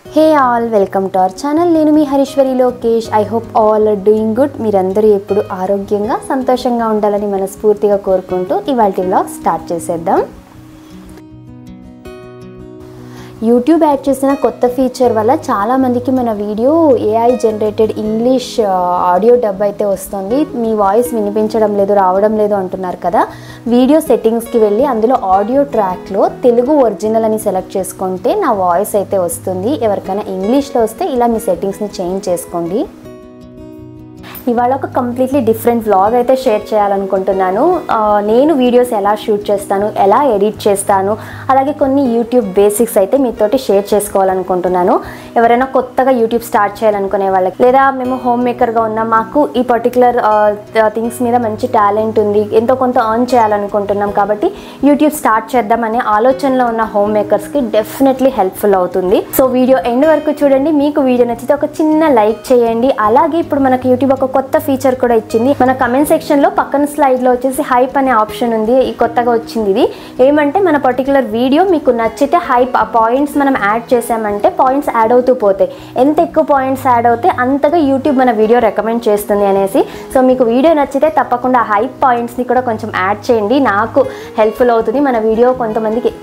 Hey all, welcome to our channel. నేను మీ హరీశ్వరి Lokesh. I hope all are doing good. మీరందరూ ఎప్పుడు ఆరోగ్యంగా సంతోషంగా ఉండాలని మనస్ఫూర్తిగా కోరుకుంటూ ఇవాల్టి వ్లాగ్ స్టార్ట్ చేసేద్దాం. యూట్యూబ్ యాడ్ చేసిన కొత్త ఫీచర్ వల్ల చాలామందికి మన video AI generated English audio dub అయితే వస్తుంది. మీ వాయిస్ వినిపించడం లేదు, రావడం లేదు అంటున్నారు కదా. వీడియో సెట్టింగ్స్కి వెళ్ళి అందులో ఆడియో ట్రాక్లో తెలుగు ఒరిజినల్ అని సెలెక్ట్ చేసుకుంటే నా వాయిస్ అయితే వస్తుంది. ఎవరికైనా ఇంగ్లీష్లో వస్తే ఇలా మీ సెట్టింగ్స్ని చేంజ్ చేసుకోండి. ఇవాళ ఒక కంప్లీట్లీ డిఫరెంట్ వ్లాగ్ అయితే షేర్ చేయాలనుకుంటున్నాను. నేను వీడియోస్ ఎలా షూట్ చేస్తాను, ఎలా ఎడిట్ చేస్తాను, అలాగే కొన్ని యూట్యూబ్ బేసిక్స్ అయితే మీతోటి షేర్ చేసుకోవాలనుకుంటున్నాను. ఎవరైనా కొత్తగా యూట్యూబ్ స్టార్ట్ చేయాలనుకునే వాళ్ళకి, లేదా మేము హోమ్ మేకర్గా ఉన్నాం, మాకు ఈ పర్టికులర్ థింగ్స్ మీద మంచి టాలెంట్ ఉంది, ఎంతో కొంత ఎర్న్ చేయాలనుకుంటున్నాం, కాబట్టి యూట్యూబ్ స్టార్ట్ చేద్దామనే ఆలోచనలో ఉన్న హోమ్ మేకర్స్కి డెఫినెట్లీ హెల్ప్ఫుల్ అవుతుంది. సో వీడియో ఎండ్ వరకు చూడండి. మీకు వీడియో నచ్చితే ఒక చిన్న లైక్ చేయండి. అలాగే ఇప్పుడు మనకు యూట్యూబ్ ఒక కొత్త ఫీచర్ కూడా ఇచ్చింది. మన కమెంట్ సెక్షన్లో పక్కన స్లైడ్లో వచ్చేసి హైప్ అనే ఆప్షన్ ఉంది. ఈ కొత్తగా వచ్చింది. ఇది ఏమంటే మన పర్టికులర్ వీడియో మీకు నచ్చితే హైప్ ఆ పాయింట్స్ మనం యాడ్ చేసామంటే పాయింట్స్ యాడ్ అవుతూ పోతాయి. ఎంత ఎక్కువ పాయింట్స్ యాడ్ అవుతే అంతగా యూట్యూబ్ మన వీడియో రికమెండ్ చేస్తుంది అనేసి. సో మీకు వీడియో నచ్చితే తప్పకుండా హైప్ పాయింట్స్ని కూడా కొంచెం యాడ్ చేయండి. నాకు హెల్ప్ఫుల్ అవుతుంది మన వీడియో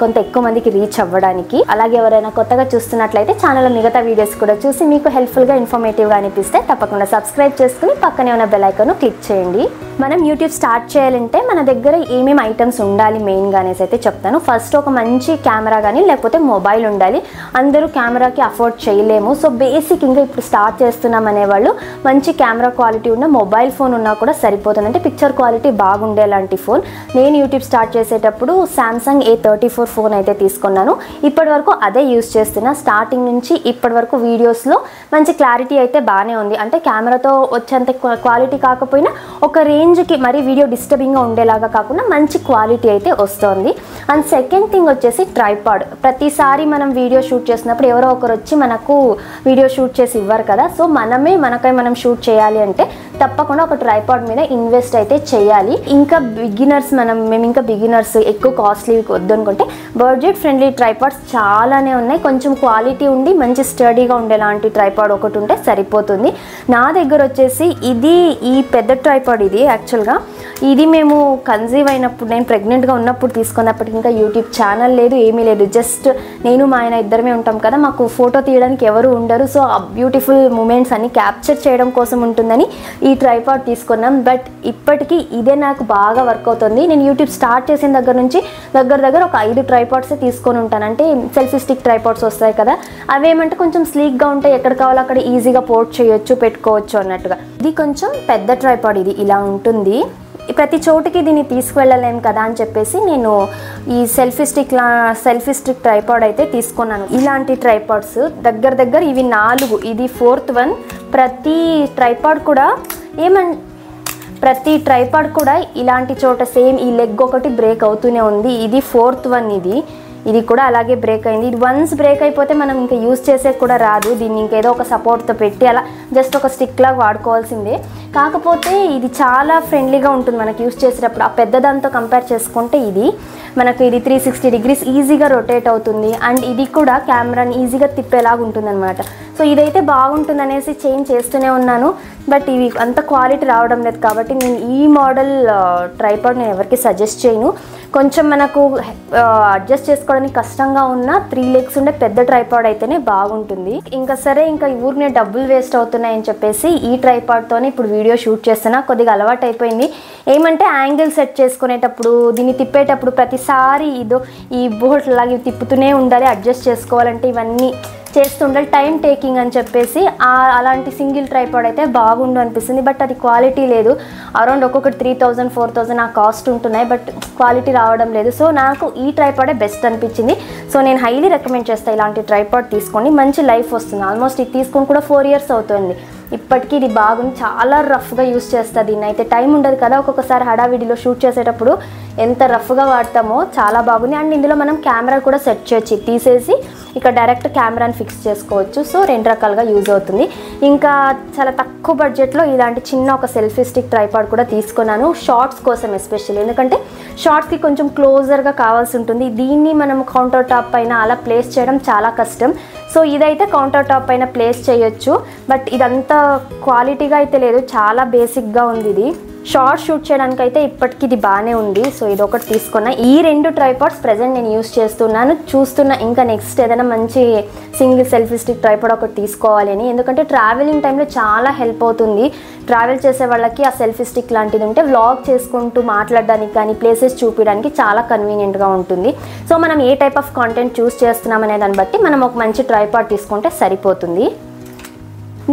కొంత ఎక్కువ మందికి రీచ్ అవ్వడానికి. అలాగే ఎవరైనా కొత్తగా చూస్తున్నట్లయితే ఛానల్లో మిగతా వీడియోస్ కూడా చూసి మీకు హెల్ప్ఫుల్గా ఇన్ఫర్మేటివ్గా అనిపిస్తే తప్పకుండా సబ్స్క్రైబ్ చేసుకుని పక్కనే ఉన్న బెల్ ఐకాన్ క్లిక్ చేయండి. మనం యూట్యూబ్ స్టార్ట్ చేయాలంటే మన దగ్గర ఏమేమి ఐటమ్స్ ఉండాలి మెయిన్గా అనేసి అయితే చెప్తాను. ఫస్ట్ ఒక మంచి కెమెరా కానీ లేకపోతే మొబైల్ ఉండాలి. అందరూ కెమెరాకి అఫోర్డ్ చేయలేము. సో బేసిక్ ఇంకా ఇప్పుడు స్టార్ట్ చేస్తున్నాం అనేవాళ్ళు మంచి కెమెరా క్వాలిటీ ఉన్న మొబైల్ ఫోన్ ఉన్నా కూడా సరిపోతుంది. అంటే పిక్చర్ క్వాలిటీ బాగుండేలాంటి ఫోన్. నేను యూట్యూబ్ స్టార్ట్ చేసేటప్పుడు సామ్సంగ్ A34 ఫోన్ అయితే తీసుకున్నాను. ఇప్పటి వరకు అదే యూజ్ చేస్తున్నా. స్టార్టింగ్ నుంచి ఇప్పటి వరకు వీడియోస్లో మంచి క్లారిటీ అయితే బాగానే ఉంది. అంటే కెమెరాతో వచ్చేంత క్వాలిటీ కాకపోయినా ఒక రేంజ్కి మరి వీడియో డిస్టర్బింగ్గా ఉండేలాగా కాకుండా మంచి క్వాలిటీ అయితే వస్తుంది. అండ్ సెకండ్ థింగ్ వచ్చేసి ట్రైపాడ్. ప్రతిసారి మనం వీడియో షూట్ చేసినప్పుడు ఎవరో ఒకరు వచ్చి మనకు వీడియో షూట్ చేసి ఇవ్వరు కదా. సో మనకై మనం షూట్ చేయాలి అంటే తప్పకుండా ఒక ట్రైపాడ్ మీద ఇన్వెస్ట్ అయితే చేయాలి. ఇంకా మేము ఇంకా బిగినర్స్ ఎక్కువ కాస్ట్లీ వద్దు అనుకుంటే బడ్జెట్ ఫ్రెండ్లీ ట్రైపాడ్స్ చాలానే ఉన్నాయి. కొంచెం క్వాలిటీ ఉండి మంచి స్టడీగా ఉండేలాంటి ట్రైపాడ్ ఒకటి ఉంటే సరిపోతుంది. నా దగ్గర వచ్చేసి ఈ పెద్ద ట్రైపాడ్. ఇది యాక్చువల్గా ఇది మేము కన్సీవ్ అయినప్పుడు, నేను ప్రెగ్నెంట్గా ఉన్నప్పుడు తీసుకున్నప్పటికీ ఇంకా యూట్యూబ్ ఛానల్ లేదు, ఏమీ లేదు. జస్ట్ నేను మా ఆయన ఇద్దరమే ఉంటాం కదా, మాకు ఫోటో తీయడానికి ఎవరు ఉండరు. సో ఆ బ్యూటిఫుల్ మూమెంట్స్ అన్ని క్యాప్చర్ చేయడం కోసం ఉంటుందని ఈ ట్రైపాడ్ తీసుకున్నాం. బట్ ఇప్పటికీ ఇదే నాకు బాగా వర్క్ అవుతుంది. నేను యూట్యూబ్ స్టార్ట్ చేసిన దగ్గర నుంచి దగ్గర ఒక 5 ట్రైపాడ్సే తీసుకొని ఉంటాను. అంటే సెల్ఫీ స్టిక్ ట్రైపాడ్స్ వస్తాయి కదా, అవేమంటే కొంచెం స్లీక్గా ఉంటాయి, ఎక్కడ కావాలో అక్కడ ఈజీగా పోర్ట్ చేయొచ్చు, పెట్టుకోవచ్చు అన్నట్టుగా. ఇది కొంచెం పెద్ద ట్రైపాడ్. ఇది ఇలా ఉంటుంది. ప్రతి చోటుకి దీన్ని తీసుకువెళ్ళలేము కదా అని చెప్పేసి నేను ఈ సెల్ఫీ స్టిక్ ట్రైపాడ్ అయితే తీసుకున్నాను. ఇలాంటి ట్రైపాడ్స్ దగ్గర ఇవి 4, ఇది 4th వన్. ప్రతి ట్రైపాడ్ కూడా ఇలాంటి చోట సేమ్ ఈ లెగ్ ఒకటి బ్రేక్ అవుతూనే ఉంది. ఇది 4th వన్. ఇది కూడా అలాగే బ్రేక్ అయింది. ఇది వన్స్ బ్రేక్ అయిపోతే మనం ఇంకా యూజ్ చేసే కూడా రాదు. దీన్ని ఇంకేదో ఒక సపోర్ట్తో పెట్టి అలా జస్ట్ ఒక స్టిక్ లాగా వాడుకోవాల్సిందే. కాకపోతే ఇది చాలా ఫ్రెండ్లీగా ఉంటుంది మనకి యూజ్ చేసేటప్పుడు. ఆ పెద్దదాంతో కంపేర్ చేసుకుంటే ఇది 360 degrees ఈజీగా రొటేట్ అవుతుంది. అండ్ ఇది కూడా కెమెరాని ఈజీగా తిప్పేలాగా ఉంటుంది అనమాట. సో ఇదైతే బాగుంటుంది అనేసి చేంజ్ చేస్తూనే ఉన్నాను. బట్ ఇవి అంత క్వాలిటీ రావడం లేదు కాబట్టి నేను ఈ మోడల్ ట్రైపాడ్ నేను ఎవరికి సజెస్ట్ చేయను. కొంచెం మనకు అడ్జస్ట్ చేసుకోవడానికి కష్టంగా ఉన్న 3 legs ఉండే పెద్ద ట్రైపాడ్ అయితేనే బాగుంటుంది. ఇంకా ఊరినే డబ్బులు వేస్ట్ అవుతున్నాయని చెప్పేసి ఈ ట్రైపాడ్తోనే ఇప్పుడు వీడియో షూట్ చేస్తున్నా. కొద్దిగా అలవాటు అయిపోయింది. ఏమంటే యాంగిల్ సెట్ చేసుకునేటప్పుడు, దీన్ని తిప్పేటప్పుడు ప్రతిసారి ఈ బోర్డ్ లాగా తిప్పుతూనే ఉండాలి, అడ్జస్ట్ చేసుకోవాలంటే ఇవన్నీ చేస్తుండాలి, టైం టేకింగ్ అని చెప్పేసి అలాంటి సింగిల్ ట్రైపాడ్ అయితే బాగుండు అనిపిస్తుంది. బట్ అది క్వాలిటీ లేదు. అరౌండ్ ఒక్కొక్కటి 3000, 4000 ఆ కాస్ట్ ఉంటున్నాయి. బట్ క్వాలిటీ రావడం లేదు. సో నాకు ఈ ట్రైపాడే బెస్ట్ అనిపించింది. సో నేను హైలీ రికమెండ్ చేస్తాను ఇలాంటి ట్రైపాడ్ తీసుకోండి. మంచి లైఫ్ వస్తుంది. ఆల్మోస్ట్ ఇది తీసుకొని కూడా 4 years అవుతుంది. ఇప్పటికీ ఇది బాగుంది. చాలా రఫ్గా యూస్ చేస్తుంది. దీన్ని అయితే టైం ఉండదు కదా, ఒక్కొక్కసారి హడావిడిలో షూట్ చేసేటప్పుడు ఎంత రఫ్గా వాడతామో చాలా బాగుంది. అండ్ ఇందులో మనం కెమెరా కూడా సెట్ చేయొచ్చు. తీసేసి ఇక్కడ డైరెక్ట్ కెమెరాని ఫిక్స్ చేసుకోవచ్చు. సో 2 రకాలుగా యూజ్ అవుతుంది. ఇంకా చాలా తక్కువ బడ్జెట్లో ఇలాంటి చిన్న ఒక సెల్ఫీ స్టిక్ ట్రైపాడ్ కూడా తీసుకున్నాను షార్ట్స్ కోసం ఎస్పెషల్లీ. ఎందుకంటే షార్ట్స్కి కొంచెం క్లోజర్గా కావాల్సి ఉంటుంది. దీన్ని మనం కౌంటర్ టాప్ పైన అలా ప్లేస్ చేయడం చాలా కష్టం. సో ఇదైతే కౌంటర్ టాప్ పైన ప్లేస్ చేయొచ్చు, బట్ ఇదంతా క్వాలిటీగా అయితే లేదు, చాలా బేసిక్గా ఉంది. ఇది షార్ట్ షూట్ చేయడానికి అయితే ఇప్పటికి ఇది బాగానే ఉంది. సో ఇది ఒకటి తీసుకున్నా. ఈ 2 ట్రైపాడ్స్ ప్రజెంట్ నేను యూస్ చేస్తున్నాను, చూస్తున్నా ఇంకా నెక్స్ట్ ఏదైనా మంచి సింగిల్ సెల్ఫీ స్టిక్ ట్రైపాడ్ ఒకటి తీసుకోవాలి అని. ఎందుకంటే ట్రావెలింగ్ టైంలో చాలా హెల్ప్ అవుతుంది. ట్రావెల్ చేసే వాళ్ళకి ఆ సెల్ఫీ స్టిక్ లాంటిది ఉంటే వ్లాగ్ చేసుకుంటూ మాట్లాడడానికి కానీ ప్లేసెస్ చూపించడానికి చాలా కన్వీనియంట్గా ఉంటుంది. సో మనం ఏ టైప్ ఆఫ్ కాంటెంట్ చూస్ చేస్తున్నాం అనే దాన్ని బట్టి మనం ఒక మంచి ట్రైపాడ్ తీసుకుంటే సరిపోతుంది.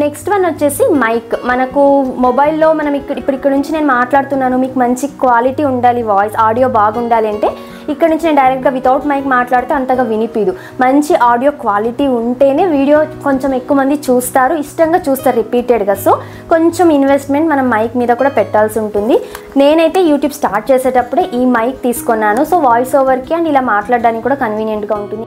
నెక్స్ట్ వన్ వచ్చేసి మైక్. మనకు మొబైల్లో మనం ఇక్కడ నుంచి నేను మాట్లాడుతున్నాను, మీకు మంచి క్వాలిటీ ఉండాలి, వాయిస్ ఆడియో బాగుండాలి అంటే ఇక్కడ నుంచి నేను డైరెక్ట్గా వితౌట్ మైక్ మాట్లాడితే అంతగా వినిపిదు. మంచి ఆడియో క్వాలిటీ ఉంటేనే వీడియో కొంచెం ఎక్కువ మంది చూస్తారు, ఇష్టంగా చూస్తారు రిపీటెడ్గా. సో కొంచెం ఇన్వెస్ట్మెంట్ మనం మైక్ మీద కూడా పెట్టాల్సి ఉంటుంది. నేనైతే యూట్యూబ్ స్టార్ట్ చేసేటప్పుడే ఈ మైక్ తీసుకున్నాను. సో వాయిస్ ఓవర్కి అండ్ ఇలా మాట్లాడడానికి కూడా కన్వీనియంట్గా ఉంటుంది.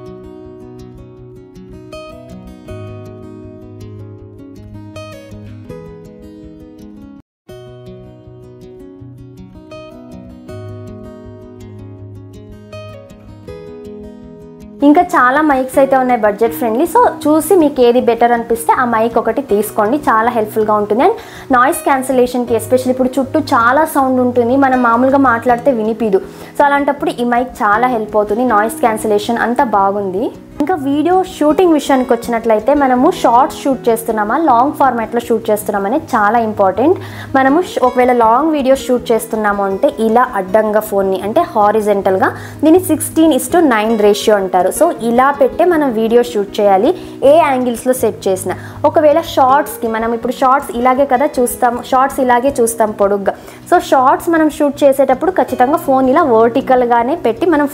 ఇంకా చాలా మైక్స్ అయితే ఉన్నాయి బడ్జెట్ ఫ్రెండ్లీ. సో చూసి మీకు ఏది బెటర్ అనిపిస్తే ఆ మైక్ ఒకటి తీసుకోండి, చాలా హెల్ప్ఫుల్గా ఉంటుంది. అండ్ నాయిస్ క్యాన్సిలేషన్కి ఎస్పెషల్లీ ఇప్పుడు చుట్టూ చాలా సౌండ్ ఉంటుంది, మనం మామూలుగా మాట్లాడితే వినిపిదు. సో అలాంటప్పుడు ఈ మైక్ చాలా హెల్ప్ అవుతుంది. నాయిస్ క్యాన్సిలేషన్ అంతా బాగుంది. ఇంకా వీడియో షూటింగ్ విషయానికి వచ్చినట్లయితే మనము షార్ట్స్ షూట్ చేస్తున్నామా లాంగ్ ఫార్మాట్లో షూట్ చేస్తున్నామని చాలా ఇంపార్టెంట్. మనము ఒకవేళ లాంగ్ వీడియో షూట్ చేస్తున్నాము అంటే ఇలా అడ్డంగా ఫోన్ని అంటే హారిజెంటల్గా, దీన్ని 16:9 రేషియో అంటారు. సో ఇలా పెట్టే మనం వీడియో షూట్ చేయాలి ఏ యాంగిల్స్లో సెట్ చేసిన. ఒకవేళ షార్ట్స్కి మనం ఇప్పుడు షార్ట్స్ ఇలాగే కదా చూస్తాం, షార్ట్స్ ఇలాగే చూస్తాం పొడుగ్గా. సో షార్ట్స్ మనం షూట్ చేసేటప్పుడు ఖచ్చితంగా ఫోన్ ఇలా వర్టికల్గానే పెట్టి మనం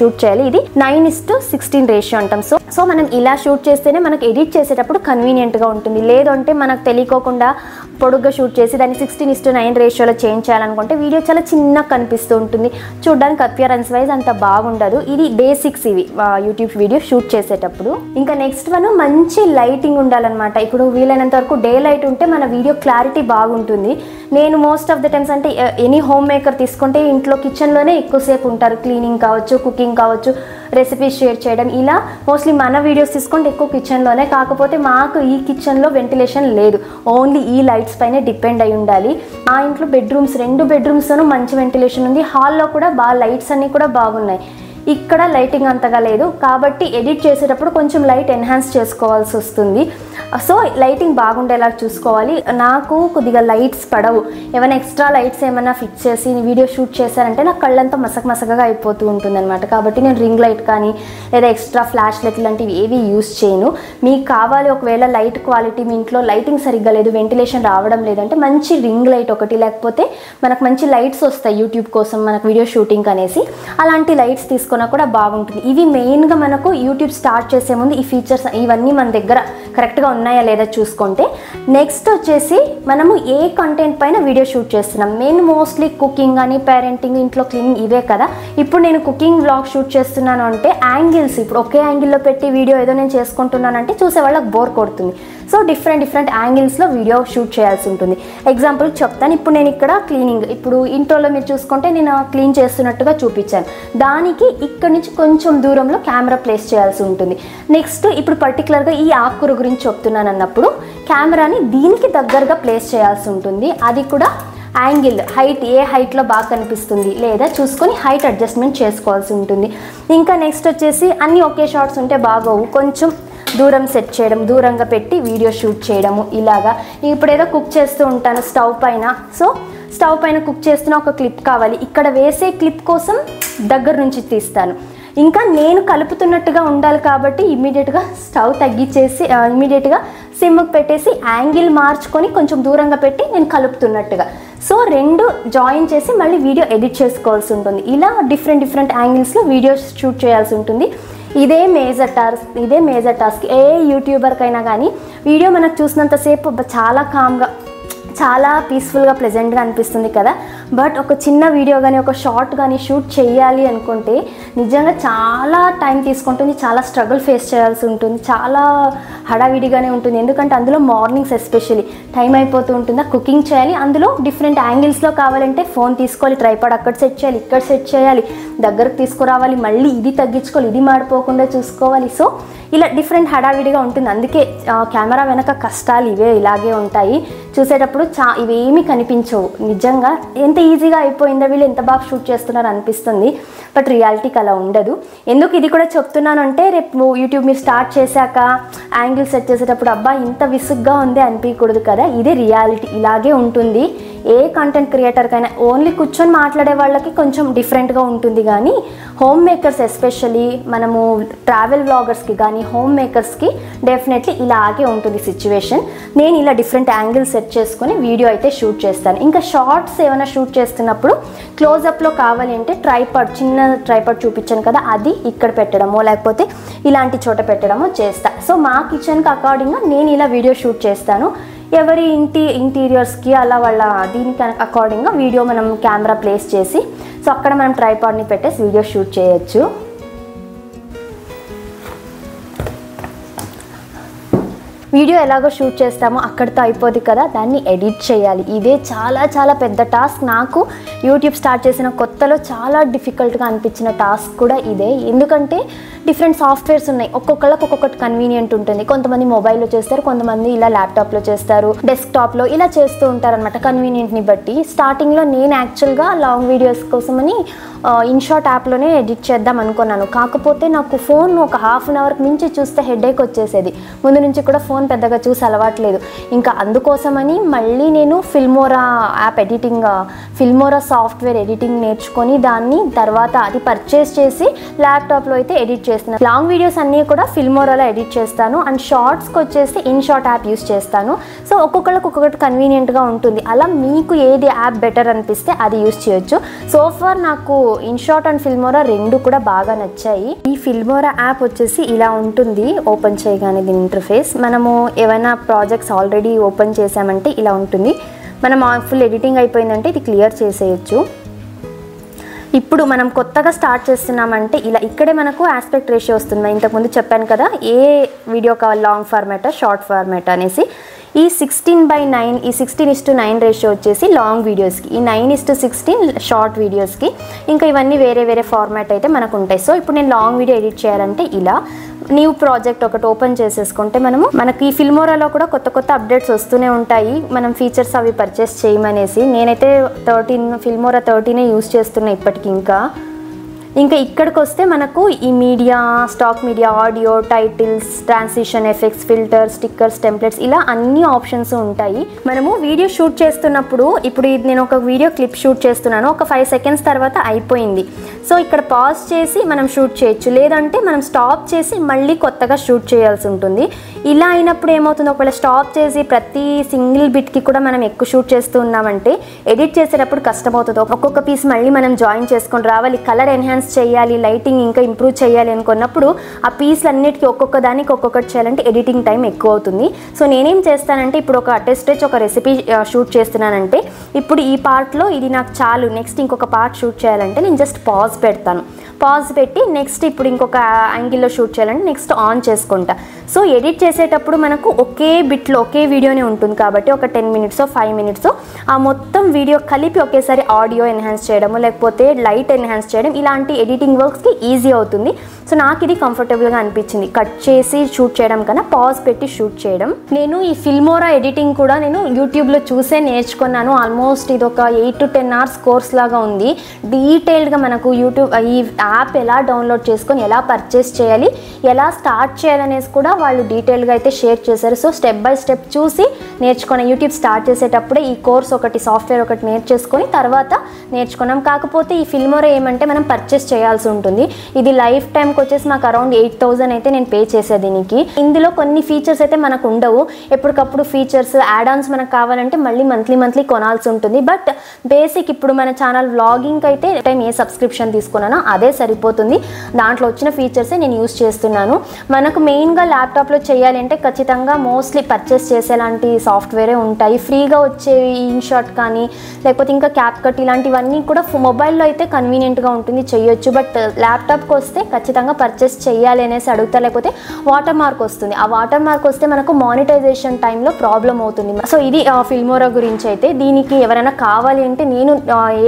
షూట్ చేయాలి. ఇది 9:16 రేషియో అంటాం. సో మనం ఇలా షూట్ చేస్తేనే మనకు ఎడిట్ చేసేటప్పుడు కన్వీనియంట్గా ఉంటుంది. లేదంటే మనకు తెలియకోకుండా పొడుగ్గా షూట్ చేసి దాన్ని 16:9 రేషియోలో చేంజ్ చేయాలనుకుంటే వీడియో చాలా చిన్నగా కనిపిస్తూ ఉంటుంది, చూడడానికి అపియరెన్స్ వైజ్ అంత బాగుండదు. ఇది బేసిక్స్ ఇవి యూట్యూబ్ వీడియో షూట్ చేసేటప్పుడు. ఇంకా నెక్స్ట్ వన్ మంచి లైటింగ్ ఉండాలన్నమాట. ఇప్పుడు వీలైనంత వరకు డే లైట్ ఉంటే మన వీడియో క్లారిటీ బాగుంటుంది. నేను మోస్ట్ ఆఫ్ ద టైమ్స్ అంటే ఎనీ హోమ్ మేకర్ తీసుకుంటే ఇంట్లో కిచెన్లోనే ఎక్కువసేపు ఉంటారు, క్లీనింగ్ కావచ్చు, కుకింగ్ కావచ్చు, రెసిపీస్ షేర్ చేయడం, ఇలా మోస్ట్లీ మన వీడియోస్ తీసుకుంటే ఎక్కువ కిచెన్లోనే. కాకపోతే మాకు ఈ కిచెన్లో వెంటిలేషన్ లేదు, ఓన్లీ ఈ లైట్స్ పైన డిపెండ్ అయి ఉండాలి. మా ఇంట్లో బెడ్రూమ్స్ 2 బెడ్రూమ్స్లోనూ మంచి వెంటిలేషన్ ఉంది, హాల్లో కూడా బాగా లైట్స్ అన్నీ కూడా బాగున్నాయి. ఇక్కడ లైటింగ్ అంతగా లేదు కాబట్టి ఎడిట్ చేసేటప్పుడు కొంచెం లైట్ ఎన్హాన్స్ చేసుకోవాల్సి వస్తుంది. సో లైటింగ్ బాగుండేలా చూసుకోవాలి. నాకు కొద్దిగా లైట్స్ పడవు, ఏమైనా ఎక్స్ట్రా లైట్స్ ఏమైనా ఫిక్స్ చేసి వీడియో షూట్ చేశారంటే నాకు కళ్ళంతా మసకగా అయిపోతూ ఉంటుంది అనమాట. కాబట్టి నేను రింగ్ లైట్ కానీ లేదా ఎక్స్ట్రా ఫ్లాష్ లైట్ లాంటివి ఏవి యూస్ చేయను. మీకు కావాలి ఒకవేళ లైట్ క్వాలిటీ మీ ఇంట్లో లైటింగ్ సరిగ్గా లేదు, వెంటిలేషన్ రావడం లేదంటే మంచి రింగ్ లైట్ ఒకటి, లేకపోతే మనకు మంచి లైట్స్ వస్తాయి యూట్యూబ్ కోసం మనకు వీడియో షూటింగ్ అనేసి, అలాంటి లైట్స్ తీసుకున్నా కూడా బాగుంటుంది. ఇవి మెయిన్గా మనకు యూట్యూబ్ స్టార్ట్ చేసే ముందు ఈ ఫీచర్స్ ఇవన్నీ మన దగ్గర కరెక్ట్గా ఉన్నాయా లేదా చూసుకుంటే. నెక్స్ట్ వచ్చేసి మనము ఏ కంటెంట్ పైన వీడియో షూట్ చేస్తున్నాం. నేను మోస్ట్లీ కుకింగ్ అని, పేరెంటింగ్, ఇంట్లో క్లీనింగ్ ఇవే కదా. ఇప్పుడు నేను కుకింగ్ వ్లాగ్ షూట్ చేస్తున్నాను అంటే యాంగిల్స్ ఇప్పుడు ఒకే యాంగిల్లో పెట్టి వీడియో ఏదో నేను చేసుకుంటున్నానంటే చూసే వాళ్ళకి బోర్ కొడుతుంది. సో డిఫరెంట్ యాంగిల్స్లో వీడియో షూట్ చేయాల్సి ఉంటుంది. ఎగ్జాంపుల్ చెప్తాను. ఇప్పుడు నేను ఇక్కడ క్లీనింగ్, ఇప్పుడు ఇంట్రోలో మీరు చూసుకుంటే నేను క్లీన్ చేస్తున్నట్టుగా చూపించాను, దానికి ఇక్కడ నుంచి కొంచెం దూరంలో కెమెరా ప్లేస్ చేయాల్సి ఉంటుంది. నెక్స్ట్ ఇప్పుడు పర్టికులర్గా ఈ ఆకుకూర గురించి చెప్తున్నాను అన్నప్పుడు కెమెరాని దీనికి దగ్గరగా ప్లేస్ చేయాల్సి ఉంటుంది. అది కూడా యాంగిల్ హైట్ ఏ హైట్లో బాగా కనిపిస్తుంది లేదా చూసుకొని హైట్ అడ్జస్ట్మెంట్ చేసుకోవాల్సి ఉంటుంది. ఇంకా నెక్స్ట్ వచ్చేసి అన్నీ ఒకే షాట్స్ ఉంటే బాగోవు, కొంచెం దూరం సెట్ చేయడం, దూరంగా పెట్టి వీడియో షూట్ చేయడము. ఇలాగా ఇప్పుడు ఏదో కుక్ చేస్తూ ఉంటాను స్టవ్ పైన, సో స్టవ్ పైన కుక్ చేస్తున్న ఒక క్లిప్ కావాలి, ఇక్కడ వేసే క్లిప్ కోసం దగ్గర నుంచి తీస్తాను. ఇంకా నేను కలుపుతున్నట్టుగా ఉండాలి కాబట్టి ఇమీడియట్గా స్టవ్ తగ్గించేసి ఇమీడియట్గా సిమ్కి పెట్టేసి యాంగిల్ మార్చుకొని కొంచెం దూరంగా పెట్టి నేను కలుపుతున్నట్టుగా. సో 2 జాయిన్ చేసి మళ్ళీ వీడియో ఎడిట్ చేసుకోవాల్సి ఉంటుంది. ఇలా డిఫరెంట్ యాంగిల్స్లో వీడియో షూట్ చేయాల్సి ఉంటుంది. ఇదే మేజర్ టాస్క్ ఏ యూట్యూబర్కైనా కానీ. వీడియో మనకు చూసినంతసేపు చాలా కామ్గా, చాలా పీస్ఫుల్గా, ప్లెజెంట్గా అనిపిస్తుంది కదా. బట్ ఒక చిన్న వీడియో కానీ ఒక షార్ట్ కానీ షూట్ చేయాలి అనుకుంటే నిజంగా చాలా టైం తీసుకుంటుంది, చాలా స్ట్రగుల్ ఫేస్ చేయాల్సి ఉంటుంది, చాలా హడావిడిగానే ఉంటుంది. ఎందుకంటే అందులో మార్నింగ్స్ ఎస్పెషల్లీ టైం అయిపోతూ ఉంటుందా, కుకింగ్ చేయాలి, అందులో డిఫరెంట్ యాంగిల్స్లో కావాలంటే ఫోన్ తీసుకోవాలి, ట్రైపాడ్ అక్కడ సెట్ చేయాలి, ఇక్కడ సెట్ చేయాలి, దగ్గరకు తీసుకురావాలి, మళ్ళీ ఇది తగ్గించుకోవాలి, ఇది మాడిపోకుండా చూసుకోవాలి. సో ఇలా డిఫరెంట్ హడావిడిగా ఉంటుంది. అందుకే కెమెరా వెనక కష్టాలు ఇవే ఇలాగే ఉంటాయి. చూసేటప్పుడు ఇవేమీ కనిపించవు. నిజంగా ఎంత ఈజీగా అయిపోయిందో, వీళ్ళు ఎంత బాగా షూట్ చేస్తున్నారు అనిపిస్తుంది. బట్ రియాలిటీకి అలా ఉండదు. ఎందుకు ఇది కూడా చెప్తున్నాను అంటే, రేపు యూట్యూబ్ మీరు స్టార్ట్ చేశాక యాంగిల్ సెట్ చేసేటప్పుడు అబ్బా ఇంత విసుగ్గా ఉంది అనిపించకూడదు కదా. ఇదే రియాలిటీ, ఇలాగే ఉంటుంది. ఏ కంటెంట్ క్రియేటర్కైనా ఓన్లీ కూర్చొని మాట్లాడే వాళ్ళకి కొంచెం డిఫరెంట్గా ఉంటుంది. కానీ హోమ్ మేకర్స్ ఎస్పెషల్లీ మనము ట్రావెల్ వ్లాగర్స్కి కానీ హోమ్ మేకర్స్కి డెఫినెట్లీ ఇలాగే ఉంటుంది సిచ్యువేషన్. నేను ఇలా డిఫరెంట్ యాంగిల్స్ సెట్ చేసుకొని వీడియో అయితే షూట్ చేస్తాను. ఇంకా షార్ట్స్ ఏమైనా షూట్ చేస్తున్నప్పుడు క్లోజప్లో కావాలి అంటే ట్రైపాడ్, చిన్న ట్రైపాడ్ చూపించాను కదా, అది ఇక్కడ పెట్టడమో లేకపోతే ఇలాంటి చోట పెట్టడమో చేస్తా. సో మా కిచెన్కి అకార్డింగ్గా నేను ఇలా వీడియో షూట్ చేస్తాను. ఎవరి ఇంటీరియర్స్కి అలా వాళ్ళ దీనికి అకార్డింగ్గా వీడియో మనం కెమెరా ప్లేస్ చేసి, సో అక్కడ మనం ట్రైపాడ్ని పెట్టేసి వీడియో షూట్ చేయొచ్చు. వీడియో ఎలాగో షూట్ చేస్తామో అక్కడితో అయిపోద్ది కదా, దాన్ని ఎడిట్ చేయాలి. ఇదే చాలా చాలా పెద్ద టాస్క్. నాకు యూట్యూబ్ స్టార్ట్ చేసిన కొత్తలో చాలా డిఫికల్ట్గా అనిపించిన టాస్క్ కూడా ఇదే. ఎందుకంటే డిఫరెంట్ సాఫ్ట్వేర్స్ ఉన్నాయి, ఒక్కొక్కళ్ళకి ఒక్కొక్కటి కన్వీనియంట్ ఉంటుంది. కొంతమంది మొబైల్లో చేస్తారు, కొంతమంది ఇలా ల్యాప్టాప్లో చేస్తారు, డెస్క్టాప్లో ఇలా చేస్తూ ఉంటారనమాట కన్వీనియంట్ని బట్టి. స్టార్టింగ్లో నేను యాక్చువల్గా లాంగ్ వీడియోస్ కోసమని ఇన్షాట్ యాప్లోనే ఎడిట్ చేద్దాం అనుకున్నాను. కాకపోతే నాకు ఫోన్ ఒక హాఫ్ అన్ అవర్కి మించి చూస్తే హెడేక్ వచ్చేసేది. ముందు నుంచి కూడా ఫోన్ పెద్దగా చూసి అలవాట్లేదు. ఇంకా అందుకోసమని మళ్ళీ నేను Filmora app editing, Filmora software editing నేర్చుకొని దాన్ని తర్వాత అది పర్చేస్ చేసి ల్యాప్టాప్లో అయితే ఎడిట్ చేస్తున్నాను. లాంగ్ వీడియోస్ అన్నీ కూడా ఫిల్మోరాలో ఎడిట్ చేస్తాను. అండ్ షార్ట్స్కి వచ్చేసి ఇన్షాట్ యాప్ యూస్ చేస్తాను. సో ఒక్కొక్కరికి ఒక్కొక్కటి కన్వీనియంట్గా ఉంటుంది. అలా మీకు ఏది యాప్ బెటర్ అనిపిస్తే అది యూస్ చేయొచ్చు. సో ఫార్ నాకు ఇన్షాట్ అండ్ ఫిల్మోరా రెండు కూడా బాగా నచ్చాయి. ఈ ఫిల్మోరా యాప్ వచ్చేసి ఇలా ఉంటుంది. ఓపెన్ చేయగానే దీని ఇంటర్ఫేస్, మనము ఏమైనా ప్రాజెక్ట్స్ ఆల్రెడీ ఓపెన్ చేసామంటే ఇలా ఉంటుంది. మనం ఫుల్ ఎడిటింగ్ అయిపోయిందంటే ఇది క్లియర్ చేసేయచ్చు. ఇప్పుడు మనం కొత్తగా స్టార్ట్ చేస్తున్నామంటే ఇలా ఇక్కడే మనకు ఆస్పెక్ట్ రేషియో వస్తుంది. ఇంతకుముందు చెప్పాను కదా ఏ వీడియో కావాలి, లాంగ్ ఫార్మాటా షార్ట్ ఫార్మాటా అనేసి. ఈ 16:9, ఈ 16:9 రేషియో వచ్చేసి లాంగ్ వీడియోస్కి, ఈ 9:16 షార్ట్ వీడియోస్కి. ఇంకా ఇవన్నీ వేరే వేరే ఫార్మాట్ అయితే మనకు ఉంటాయి. సో ఇప్పుడు నేను లాంగ్ వీడియో ఎడిట్ చేయాలంటే ఇలా న్యూ ప్రాజెక్ట్ ఒకటి ఓపెన్ చేసేసుకుంటే మనకి ఈ ఫిల్మోరాలో కూడా కొత్త కొత్త అప్డేట్స్ వస్తూనే ఉంటాయి. మనం ఫీచర్స్ అవి పర్చేస్ చేయమనేసి నేనైతే ఫిల్మోరా 13 యూస్ చేస్తున్నా ఇప్పటికి. ఇంకా ఇక్కడికి వస్తే మనకు ఈ media, stock media, audio, titles, transition effects, filters, stickers, templates, ఇలా అన్ని ఆప్షన్స్ ఉంటాయి. మనము వీడియో షూట్ చేస్తున్నప్పుడు ఇప్పుడు నేను ఒక వీడియో క్లిప్ షూట్ చేస్తున్నాను, ఒక 5 సెకండ్స్ తర్వాత అయిపోయింది. సో ఇక్కడ పాజ్ చేసి మనం షూట్ చేయొచ్చు, లేదంటే మనం స్టాప్ చేసి మళ్ళీ కొత్తగా షూట్ చేయాల్సి ఉంటుంది. ఇలా అయినప్పుడు ఏమవుతుంది, ఒకవేళ స్టాప్ చేసి ప్రతి సింగిల్ బిట్కి కూడా మనం ఎక్కువ షూట్ చేస్తూ ఉన్నామంటే ఎడిట్ చేసేటప్పుడు కష్టమవుతుంది. ఒక్కొక్క పీస్ మళ్ళీ మనం జాయిన్ చేసుకొని రావాలి, కలర్ ఎన్హాన్స్ చేయాలి, లైటింగ్ ఇంకా ఇంప్రూవ్ చేయాలి అనుకున్నప్పుడు ఆ పీస్లు అన్నిటికీ ఒక్కొక్క దానికి ఒక్కొక్కటి చేయాలంటే ఎడిటింగ్ టైం ఎక్కువ అవుతుంది. సో నేనేం చేస్తానంటే ఇప్పుడు ఒక అటెస్టేజ్ ఒక రెసిపీ షూట్ చేస్తున్నానంటే ఇప్పుడు ఈ పార్ట్లో ఇది నాకు చాలు, నెక్స్ట్ ఇంకొక పార్ట్ షూట్ చేయాలంటే నేను జస్ట్ పాజ్ పెడతాను. పాజ్ పెట్టి నెక్స్ట్ ఇప్పుడు ఇంకొక యాంగిల్లో షూట్ చేయాలంటే నెక్స్ట్ ఆన్ చేసుకుంటా. సో ఎడిట్ చేసేటప్పుడు మనకు ఒకే బిట్లో ఒకే వీడియోనే ఉంటుంది కాబట్టి ఒక 10 మినిట్స్ 5 మినిట్స్ ఆ మొత్తం వీడియో కలిపి ఒకేసారి ఆడియో ఎన్హాన్స్ చేయడము లేకపోతే లైట్ ఎన్హాన్స్ చేయడం ఇలాంటి ఎడిటింగ్ వర్క్స్కి ఈజీ అవుతుంది. సో నాకు ఇది కంఫర్టబుల్గా అనిపించింది, కట్ చేసి షూట్ చేయడం కన్నా పాజ్ పెట్టి షూట్ చేయడం. నేను ఈ ఫిల్మోరా ఎడిటింగ్ కూడా నేను యూట్యూబ్లో చూసే నేర్చుకున్నాను. ఆల్మోస్ట్ ఇది ఒక 8 to 10 hours కోర్స్ లాగా ఉంది. డీటెయిల్డ్గా మనకు యూట్యూబ్ ఈ యాప్ ఎలా డౌన్లోడ్ చేసుకొని ఎలా పర్చేస్ చేయాలి, ఎలా స్టార్ట్ చేయాలనేసి కూడా వాళ్ళు డీటెయిల్గా అయితే షేర్ చేశారు. సో స్టెప్ బై స్టెప్ చూసి నేర్చుకున్న యూట్యూబ్ స్టార్ట్ చేసేటప్పుడే ఈ కోర్స్ ఒకటి సాఫ్ట్వేర్ ఒకటి నేర్చేసుకొని తర్వాత నేర్చుకున్నాం. కాకపోతే ఈ ఫిల్మోరా ఏమంటే మనం పర్చేస్ చేయాల్సి ఉంటుంది. ఇది లైఫ్ టైంకి వచ్చేసి మాకు అరౌండ్ 8,000 అయితే నేను పే చేసే దీనికి. ఇందులో కొన్ని ఫీచర్స్ అయితే మనకు ఉండవు, ఎప్పటికప్పుడు ఫీచర్స్ యాడ్ ఆన్స్ మనకు కావాలంటే మళ్ళీ మంత్లీ కొనాల్సి ఉంటుంది. బట్ బేసిక్ ఇప్పుడు మన ఛానల్ వ్లాగింగ్ అయితే టైం ఏ సబ్స్క్రిప్షన్ తీసుకున్నానో అదే సరిపోతుంది. దాంట్లో వచ్చిన ఫీచర్సే నేను యూస్ చేస్తున్నాను. మనకు మెయిన్గా ల్యాప్టాప్లో చేయాలి అంటే ఖచ్చితంగా మోస్ట్లీ పర్చేస్ చేసేలాంటి సాఫ్ట్వేరే ఉంటాయి. ఫ్రీగా వచ్చేవి ఇన్షాట్ కానీ లేకపోతే ఇంకా క్యాప్కట్ ఇలాంటివన్నీ కూడా మొబైల్లో అయితే కన్వీనియంట్గా ఉంటుంది, చేయొచ్చు. చేయొచ్చు. బట్ ల్యాప్టాప్కి వస్తే ఖచ్చితంగా పర్చేస్ చేయాలి అనేసి అడుగుతారు, లేకపోతే వాటర్ మార్క్ వస్తుంది. ఆ వాటర్ మార్క్ వస్తే మనకు మానిటైజేషన్ టైంలో ప్రాబ్లం అవుతుంది. సో ఇది ఫిల్మోరా గురించి అయితే. దీనికి ఎవరైనా కావాలి అంటే నేను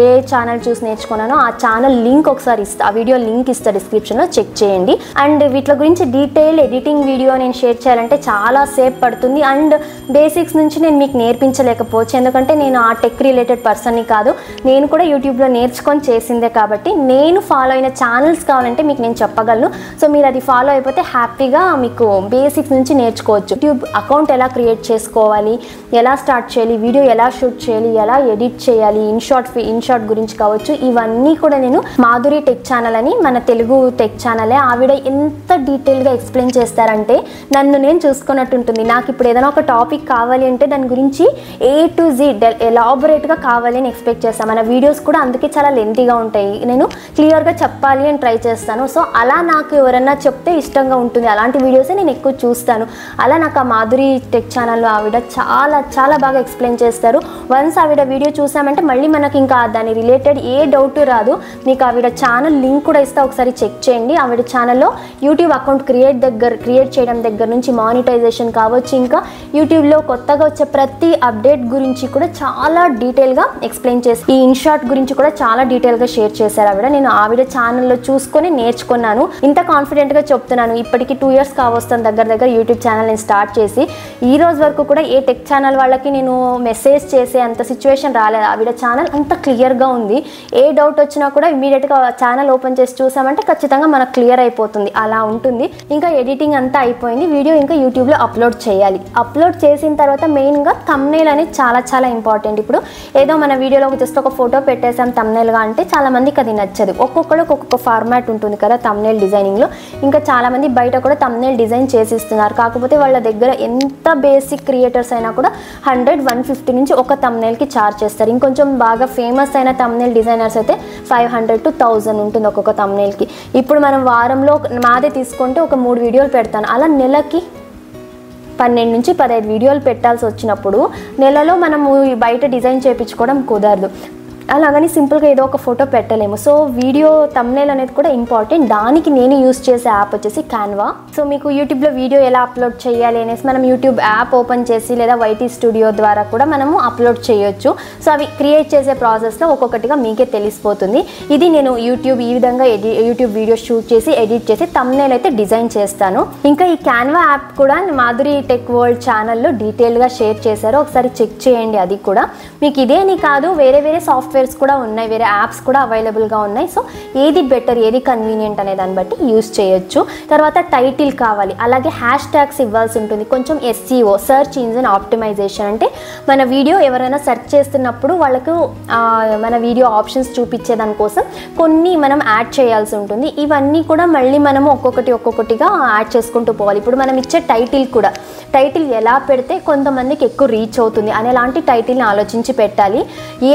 ఏ ఛానల్ చూసి నేర్చుకున్నానో ఆ ఛానల్ లింక్ ఒకసారి ఇస్తా, ఆ వీడియో లింక్ ఇస్తా డిస్క్రిప్షన్లో, చెక్ చేయండి. అండ్ వీటి గురించి డీటెయిల్ ఎడిటింగ్ వీడియో నేను షేర్ చేయాలంటే చాలా సేపు పడుతుంది. అండ్ బేసిక్స్ నుంచి నేను మీకు నేర్పించలేకపోవచ్చు, ఎందుకంటే నేను ఆ టెక్ రిలేటెడ్ పర్సన్ని కాదు. నేను కూడా యూట్యూబ్లో నేర్చుకొని చేసిందే కాబట్టి నేను ఫాలో అయిన ఛానల్స్ కావాలంటే మీకు నేను చెప్పగలను. సో మీరు అది ఫాలో అయిపోతే హ్యాపీగా మీకు బేసిక్స్ నుంచి నేర్చుకోవచ్చు. యూట్యూబ్ అకౌంట్ ఎలా క్రియేట్ చేసుకోవాలి, ఎలా స్టార్ట్ చేయాలి, వీడియో ఎలా షూట్ చేయాలి, ఎలా ఎడిట్ చేయాలి, ఇన్షార్ట్ గురించి కావచ్చు, ఇవన్నీ కూడా నేను మాధురి టెక్ ఛానల్ అని మన తెలుగు టెక్ ఛానలే, ఆవిడ ఎంత డీటెయిల్గా ఎక్స్ప్లెయిన్ చేస్తారంటే నన్ను నేను చూసుకున్నట్టు ఉంటుంది. నాకు ఇప్పుడు ఏదైనా ఒక టాపిక్ కావాలి అంటే దాని గురించి A to Z ఎలాబొరేట్గా కావాలి అని ఎక్స్పెక్ట్ చేస్తాను. మన వీడియోస్ కూడా అందుకే చాలా లెంతీగా ఉంటాయి, నేను క్లియర్గా చెప్పాలి అని ట్రై చేస్తాను. సో అలా నాకు ఎవరన్నా చెప్తే ఇష్టంగా ఉంటుంది, అలాంటి వీడియోసే నేను ఎక్కువ చూస్తాను. అలా నాకు ఆ మాధురి టెక్ ఛానల్లో ఆవిడ చాలా చాలా బాగా ఎక్స్ప్లెయిన్ చేస్తారు. వన్స్ ఆవిడ వీడియో చూసామంటే మళ్ళీ మనకి ఇంకా దాని రిలేటెడ్ ఏ డౌట్ రాదు. మీకు ఆవిడ ఛానల్ లింక్ కూడా ఇస్తా, ఒకసారి చెక్ చేయండి. ఆవిడ ఛానల్లో యూట్యూబ్ అకౌంట్ క్రియేట్ చేయడం దగ్గర నుంచి మానిటైజేషన్ కావచ్చు, ఇంకా యూట్యూబ్లో కొత్తగా వచ్చే ప్రతి అప్డేట్ గురించి కూడా చాలా డీటెయిల్గా ఎక్స్ప్లెయిన్ చేసి, ఈ ఇన్షార్ట్ గురించి కూడా చాలా డీటెయిల్గా షేర్ చేశారు ఆవిడ. నేను ఆవిడ ఛానల్లో చూసుకొని నేర్చుకున్నాను. ఇంత కాన్ఫిడెంట్గా చెప్తున్నాను. ఇప్పటికి 2 years కావస్తాను దగ్గర యూట్యూబ్ ఛానల్ నేను స్టార్ట్ చేసి. ఈ రోజు వరకు కూడా ఏ టెక్ ఛానల్ వాళ్ళకి నేను మెసేజ్ చేసే అంత సిచ్యువేషన్ రాలేదు. ఆవిడ ఛానల్ అంత క్లియర్గా ఉంది. ఏ డౌట్ వచ్చినా కూడా ఇమీడియట్గా ఛానల్ ఓపెన్ చేసి చూసామంటే ఖచ్చితంగా మనకు క్లియర్ అయిపోతుంది, అలా ఉంటుంది. ఇంకా ఎడిటింగ్ అంతా అయిపోయింది, వీడియో ఇంకా యూట్యూబ్లో అప్లోడ్ చేయాలి. అప్లోడ్ చేసిన తర్వాత మెయిన్గా థంబ్నెయిల్ అనేది చాలా చాలా ఇంపార్టెంట్. ఇప్పుడు ఏదో మన వీడియోలో జస్ట్ ఒక ఫోటో పెట్టేసాం థంబ్నెయిల్గా అంటే చాలామందికి అది నచ్చదు. ఒక్కొక్కడు ఒక్కొక్క ఫార్మాట్ ఉంటుంది కదా థంబ్నెయిల్ డిజైనింగ్లో. ఇంకా చాలామంది బయట కూడా థంబ్నెయిల్ డిజైన్ చేసిస్తున్నారు. కాకపోతే వాళ్ళ దగ్గర ఎంత బేసిక్ క్రియేటర్స్ అయినా కూడా 100-150 నుంచి ఒక థంబ్నెయిల్కి ఛార్జ్ చేస్తారు. ఇంకొంచెం బాగా ఫేమస్ అయిన థంబ్నెయిల్ డిజైనర్స్ అయితే 500 to 1000 ఉంటుంది ఒక్కొక్క థంబ్నెయిల్కి. ఇప్పుడు మనం వారంలో మాదే తీసుకుంటే ఒక 3 వీడియోలు పెడతాను. అలా నెలకి 12 నుంచి 15 వీడియోలు పెట్టాల్సి వచ్చినప్పుడు నెలలో మనము బయట డిజైన్ చేయించుకోవడం కుదరదు. అలాగని సింపుల్గా ఏదో ఒక ఫోటో పెట్టలేము. సో వీడియో థంబ్నెయిల్ అనేది కూడా ఇంపార్టెంట్. దానికి నేను యూస్ చేసే యాప్ వచ్చేసి క్యాన్వా. సో మీకు యూట్యూబ్లో వీడియో ఎలా అప్లోడ్ చేయాలి అనేసి మనం యూట్యూబ్ యాప్ ఓపెన్ చేసి లేదా YT స్టూడియో ద్వారా కూడా మనము అప్లోడ్ చేయొచ్చు. సో అవి క్రియేట్ చేసే ప్రాసెస్లో ఒక్కొక్కటిగా మీకే తెలిసిపోతుంది. ఇది నేను యూట్యూబ్ ఈ విధంగా యూట్యూబ్ వీడియో షూట్ చేసి ఎడిట్ చేసి థంబ్నెయిల్ అయితే డిజైన్ చేస్తాను. ఇంకా ఈ క్యాన్వా యాప్ కూడా మాధురి టెక్ వరల్డ్ ఛానల్లో డీటెయిల్గా షేర్ చేశారు, ఒకసారి చెక్ చేయండి. అది కూడా మీకు ఇదేని కాదు, వేరే సాఫ్ట్వేర్స్ కూడా ఉన్నాయి, వేరే యాప్స్ కూడా అవైలబుల్గా ఉన్నాయి. సో ఏది బెటర్, ఏది కన్వీనియంట్ అనే దాన్ని బట్టి యూస్ చేయొచ్చు. తర్వాత టైటిల్ కావాలి, అలాగే హ్యాష్ ట్యాగ్స్ ఇవ్వాల్సి ఉంటుంది. కొంచెం SEO, సర్చ్ ఇంజిన్ ఆప్టిమైజేషన్, అంటే మన వీడియో ఎవరైనా సెర్చ్ చేస్తున్నప్పుడు వాళ్ళకు మన వీడియో ఆప్షన్స్ చూపించే దానికోసం కొన్ని మనం యాడ్ చేయాల్సి ఉంటుంది. ఇవన్నీ కూడా మళ్ళీ మనము ఒక్కొక్కటిగా యాడ్ చేసుకుంటూ పోవాలి. ఇప్పుడు మనం ఇచ్చే టైటిల్ ఎలా పెడితే కొంతమందికి ఎక్కువ రీచ్ అవుతుంది అనేలాంటి టైటిల్ని ఆలోచించి పెట్టాలి.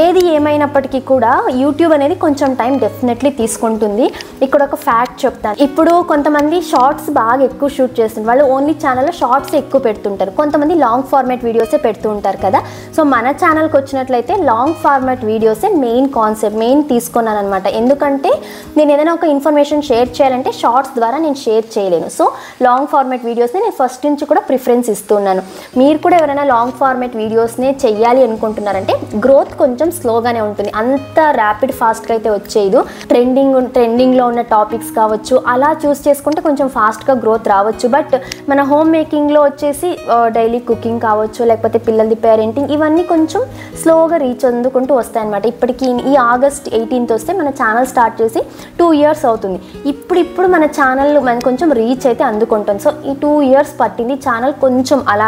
ఏది ఏమైనప్పటికీ కూడా యూట్యూబ్ అనేది కొంచెం టైం డెఫినెట్లీ తీసుకుంటుంది. ఇక్కడ ఒక ఫ్యాక్ట్ చెప్తాను. ఇప్పుడు కొంతమంది షార్ట్స్ బాగా ఎక్కువ షూట్ చేస్తుంటారు, వాళ్ళు ఓన్లీ ఛానల్లో షార్ట్స్ ఎక్కువ పెడుతుంటారు. కొంతమంది లాంగ్ ఫార్మాట్ వీడియోసే పెడుతూ ఉంటారు కదా. సో మన ఛానల్కి వచ్చినట్లయితే లాంగ్ ఫార్మాట్ వీడియోసే మెయిన్ తీసుకున్నాను అనమాట. ఎందుకంటే నేను ఏదైనా ఒక ఇన్ఫర్మేషన్ షేర్ చేయాలంటే షార్ట్స్ ద్వారా నేను షేర్ చేయలేను. సో లాంగ్ ఫార్మాట్ వీడియోస్ని నేను ఫస్ట్ నుంచి కూడా ప్రిఫరెన్స్ ఇస్తున్నాను. మీరు కూడా ఎవరైనా లాంగ్ ఫార్మాట్ వీడియోస్నే చెయ్యాలి అనుకుంటున్నారంటే గ్రోత్ కొంచెం స్లోగానే ఉంటుంది, అంత ర్యాపిడ్ ఫాస్ట్గా అయితే వచ్చేది. ట్రెండింగ్లో ఉన్న టాపిక్స్ కావచ్చు అలా చూస్ చేసుకుంటే కొంచెం ఫాస్ట్గా గ్రోత్ రావచ్చు. బట్ మన హోమ్ మేకింగ్లో వచ్చేసి డైలీ కుకింగ్ కావచ్చు, లేకపోతే పిల్లలది పేరెంటింగ్, ఇవన్నీ కొంచెం స్లోగా రీచ్ అందుకుంటూ వస్తాయన్నమాట. ఇప్పటికీ ఈ August 18th వస్తే మన ఛానల్ స్టార్ట్ చేసి 2 years అవుతుంది. ఇప్పుడు మన ఛానల్ కొంచెం రీచ్ అయితే అందుకుంటుంది. సో ఈ 2 years పట్టింది ఛానల్ కొంచెం అలా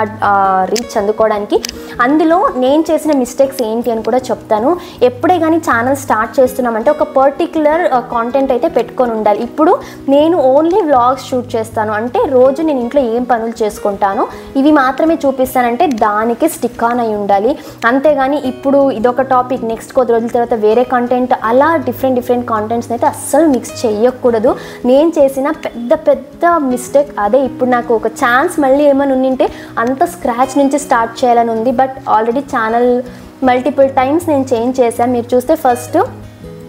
రీచ్ అందుకోవడానికి. అందులో నేను చేసిన మిస్టేక్స్ ఏంటి అని కూడా చెప్తాను. ఎప్పుడే కానీ ఛానల్ స్టార్ట్ చేస్తున్నామంటే ఒక పర్టిక్యులర్ కాంటెంట్ అయితే పెట్టుకొని ఉండాలి. ఇప్పుడు నేను ఓన్లీ వ్లాగ్స్ షూట్ చేస్తాను అంటే రోజు నేను ఇంట్లో ఏం పనులు చేసుకుంటానో ఇవి మాత్రమే చూపిస్తానంటే దానికి స్టిక్ ఆన్ అయి ఉండాలి. అంతేగాని ఇప్పుడు ఇదొక టాపిక్, నెక్స్ట్ కొద్ది రోజుల తర్వాత వేరే కంటెంట్, అలా డిఫరెంట్ కాంటెంట్స్ని అయితే అస్సలు మిక్స్ చేయకూడదు. నేను చేసిన పెద్ద మిస్టేక్ అదే. ఇప్పుడు నాకు ఒక ఛాన్స్ మళ్ళీ ఏమైనా ఉండింటే అంత స్క్రాచ్ నుంచి స్టార్ట్ చేయాలని ఉంది. But already channel multiple times నేను చేంజ్ చేశాను. మీరు చూస్తే ఫస్ట్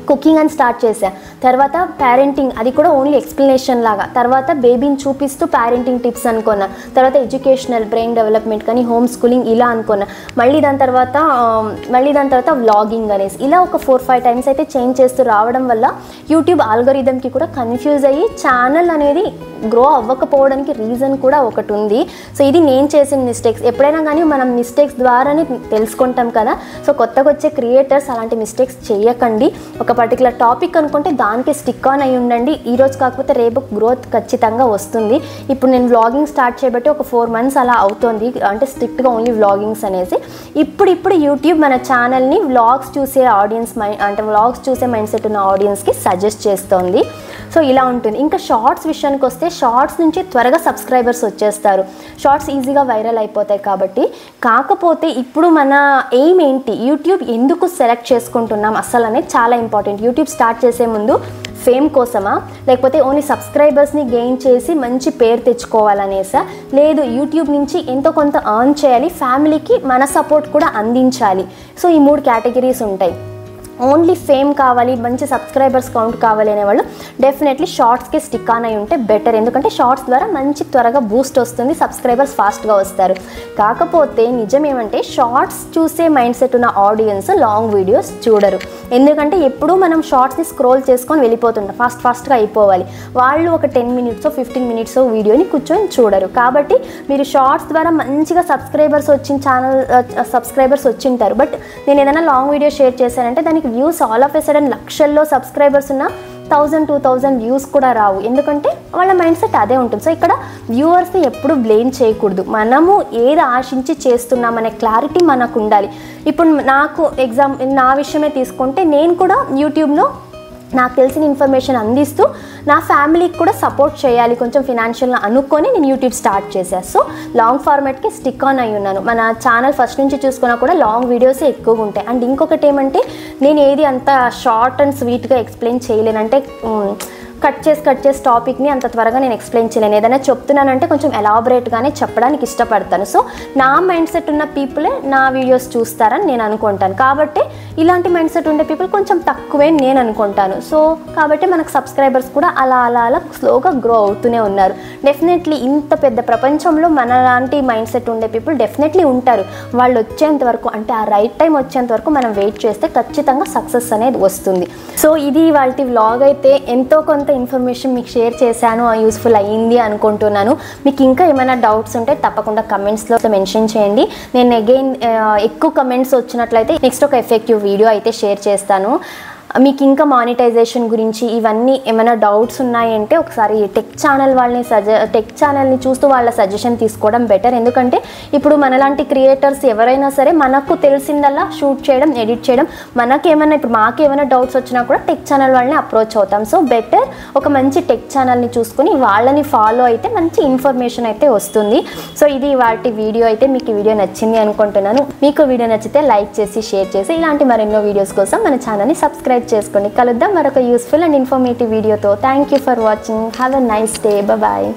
కుకింగ్ అని స్టార్ట్ చేశాను, తర్వాత పేరెంటింగ్, అది కూడా ఓన్లీ ఎక్స్ప్లెనేషన్ లాగా. తర్వాత బేబీని చూపిస్తూ పేరెంటింగ్ టిప్స్ అనుకున్నా. తర్వాత ఎడ్యుకేషనల్, బ్రెయిన్ డెవలప్మెంట్ కానీ, హోమ్ స్కూలింగ్ ఇలా అనుకున్నా. మళ్ళీ దాని తర్వాత వ్లాగింగ్ అనేసి ఇలా ఒక 4-5 టైమ్స్ అయితే చేంజ్ చేస్తూ రావడం వల్ల యూట్యూబ్ ఆల్గోరిథంకి కూడా కన్ఫ్యూజ్ అయ్యి ఛానల్ అనేది గ్రో అవ్వకపోవడానికి రీజన్ కూడా ఒకటి ఉంది. సో ఇది నేను చేసిన మిస్టేక్స్. ఎప్పుడైనా కానీ మనం మిస్టేక్స్ ద్వారానే తెలుసుకుంటాం కదా. సో కొత్తగా వచ్చే క్రియేటర్స్ అలాంటి మిస్టేక్స్ చేయకండి. ఒక పర్టికులర్ టాపిక్ అనుకుంటే దానికి స్టిక్ ఆన్ అయి ఉండండి. ఈరోజు కాకపోతే రేపు గ్రోత్ ఖచ్చితంగా వస్తుంది. ఇప్పుడు నేను వ్లాగింగ్ స్టార్ట్ చేయబట్టి ఒక 4 మంత్స్ అలా అవుతుంది, అంటే స్ట్రిక్ట్గా ఓన్లీ వ్లాగింగ్స్ అనేసి. ఇప్పుడు యూట్యూబ్ మన ఛానల్ని వ్లాగ్స్ చూసే ఆడియన్స్ అంటే వ్లాగ్స్ చూసే మైండ్ సెట్ ఉన్న ఆడియన్స్కి సజెస్ట్ చేస్తుంది. సో ఇలా ఉంటుంది. ఇంకా షార్ట్స్ విషయానికి వస్తే షార్ట్స్ నుంచి త్వరగా సబ్స్క్రైబర్స్ వచ్చేస్తారు. షార్ట్స్ ఈజీగా వైరల్ అయిపోతాయి కాబట్టి. కాకపోతే ఇప్పుడు మన ఎయిమ్ ఏంటి, యూట్యూబ్ ఎందుకు సెలెక్ట్ చేసుకుంటున్నాం అసలు అనేది చాలా ఇంపార్టెంట్. యూట్యూబ్ స్టార్ట్ చేసే ముందు ఫేమ్ కోసమా, లేకపోతే ఓన్లీ సబ్స్క్రైబర్స్ని గెయిన్ చేసి మంచి పేరు తెచ్చుకోవాలనేసా, లేదు యూట్యూబ్ నుంచి ఎంతో కొంత ఎర్న్ చేయాలి, ఫ్యామిలీకి మన సపోర్ట్ కూడా అందించాలి. సో ఈ 3 కేటగిరీస్ ఉంటాయి. ఓన్లీ ఫేమ్ కావాలి, మంచి సబ్స్క్రైబర్స్ కౌంట్ కావాలి అనేవాళ్ళు డెఫినెట్లీ షార్ట్స్కి స్టిక్ ఆన్ అయి ఉంటే బెటర్. ఎందుకంటే షార్ట్స్ ద్వారా మంచి త్వరగా బూస్ట్ వస్తుంది, సబ్స్క్రైబర్స్ ఫాస్ట్గా వస్తారు. కాకపోతే నిజం ఏమంటే షార్ట్స్ చూసే మైండ్ సెట్ ఉన్న ఆడియన్స్ లాంగ్ వీడియోస్ చూడరు. ఎందుకంటే ఎప్పుడూ మనం షార్ట్స్ని స్క్రోల్ చేసుకొని వెళ్ళిపోతుంటాం, ఫాస్ట్గా అయిపోవాలి. వాళ్ళు ఒక 10 మినిట్స్ 15 మినిట్స్ వీడియోని కూర్చొని చూడరు. కాబట్టి మీరు షార్ట్స్ ద్వారా మంచిగా సబ్స్క్రైబర్స్ వచ్చింటారు. బట్ నేను ఏదైనా లాంగ్ వీడియో షేర్ చేశానంటే దానికి views all of a sudden లక్షల్లో సబ్స్క్రైబర్స్ ఉన్న 1000-2000 వ్యూస్ కూడా రావు. ఎందుకంటే వాళ్ళ మైండ్ సెట్ అదే ఉంటుంది. సో ఇక్కడ వ్యూవర్స్ని ఎప్పుడు బ్లేమ్ చేయకూడదు. మనము ఏది ఆశించి చేస్తున్నామనే క్లారిటీ మనకు ఉండాలి. ఇప్పుడు నా విషయమే తీసుకుంటే నేను కూడా యూట్యూబ్లో నాకు తెలిసిన ఇన్ఫర్మేషన్ అందిస్తూ నా ఫ్యామిలీకి కూడా సపోర్ట్ చేయాలి కొంచెం ఫినాన్షియల్గా అనుకొని నేను యూట్యూబ్ స్టార్ట్ చేశాను. సో లాంగ్ ఫార్మాట్కి స్టిక్ ఆన్ అయి ఉన్నాను. మన ఛానల్ ఫస్ట్ నుంచి చూసుకున్నా కూడా లాంగ్ వీడియోసే ఎక్కువగా ఉంటాయి. అండ్ ఇంకొకటి ఏమంటే నేను ఏది అంత షార్ట్ అండ్ స్వీట్గా ఎక్స్ప్లెయిన్ చేయలేను. అంటే కట్ చేసి టాపిక్ని అంత త్వరగా నేను ఎక్స్ప్లెయిన్ చేయలేను. ఏదైనా చెప్తున్నానంటే కొంచెం ఎలాబొరేట్గానే చెప్పడానికి ఇష్టపడతాను. సో నా మైండ్ సెట్ ఉన్న పీపులే నా వీడియోస్ చూస్తారని నేను అనుకుంటాను. కాబట్టి ఇలాంటి మైండ్ సెట్ ఉండే పీపుల్ కొంచెం తక్కువే నేను అనుకుంటాను. సో కాబట్టి మనకు సబ్స్క్రైబర్స్ కూడా అలా స్లోగా గ్రో అవుతూనే ఉన్నారు. డెఫినెట్లీ ఇంత పెద్ద ప్రపంచంలో మనలాంటి మైండ్ సెట్ ఉండే పీపుల్ డెఫినెట్లీ ఉంటారు. వాళ్ళు వచ్చేంత వరకు, అంటే ఆ రైట్ టైం వచ్చేంత వరకు మనం వెయిట్ చేస్తే ఖచ్చితంగా సక్సెస్ అనేది వస్తుంది. సో ఇది వాళ్ళ వ్లాగ్ అయితే ఎంతో కొంత ఇన్ఫర్మేషన్ మీకు షేర్ చేశాను, యూస్ఫుల్ అయ్యింది అనుకుంటున్నాను. మీకు ఇంకా ఏమైనా డౌట్స్ ఉంటే తప్పకుండా కమెంట్స్లో మెన్షన్ చేయండి. నేను అగైన్ ఎక్కువ కమెంట్స్ వచ్చినట్లయితే నెక్స్ట్ ఒక ఎఫెక్టివ్ వీడియో అయితే షేర్ చేస్తాను. మీకు ఇంకా మానిటైజేషన్ గురించి ఇవన్నీ ఏమైనా డౌట్స్ ఉన్నాయంటే ఒకసారి టెక్ ఛానల్ని చూస్తూ వాళ్ళ సజెషన్ తీసుకోవడం బెటర్. ఎందుకంటే ఇప్పుడు మనలాంటి క్రియేటర్స్ ఎవరైనా సరే మనకు తెలిసిందల్లా షూట్ చేయడం, ఎడిట్ చేయడం, మాకేమైనా డౌట్స్ వచ్చినా కూడా టెక్ ఛానల్ వాళ్ళని అప్రోచ్ అవుతాం. సో బెటర్ ఒక మంచి టెక్ ఛానల్ని చూసుకుని వాళ్ళని ఫాలో అయితే మంచి ఇన్ఫర్మేషన్ అయితే వస్తుంది. సో ఇది వాటి వీడియో అయితే మీకు ఈ వీడియో నచ్చింది అనుకుంటున్నాను. మీకు వీడియో నచ్చితే లైక్ చేసి షేర్ చేసి ఇలాంటి మరెన్నో వీడియోస్ కోసం మన ఛానల్ని సబ్స్క్రైబ్ చేసుకోండి. కలుద్దాం మరొక యూస్ఫుల్ అండ్ ఇన్ఫర్మేటివ్ వీడియోతో. Thank you for watching. Have a nice day. Bye.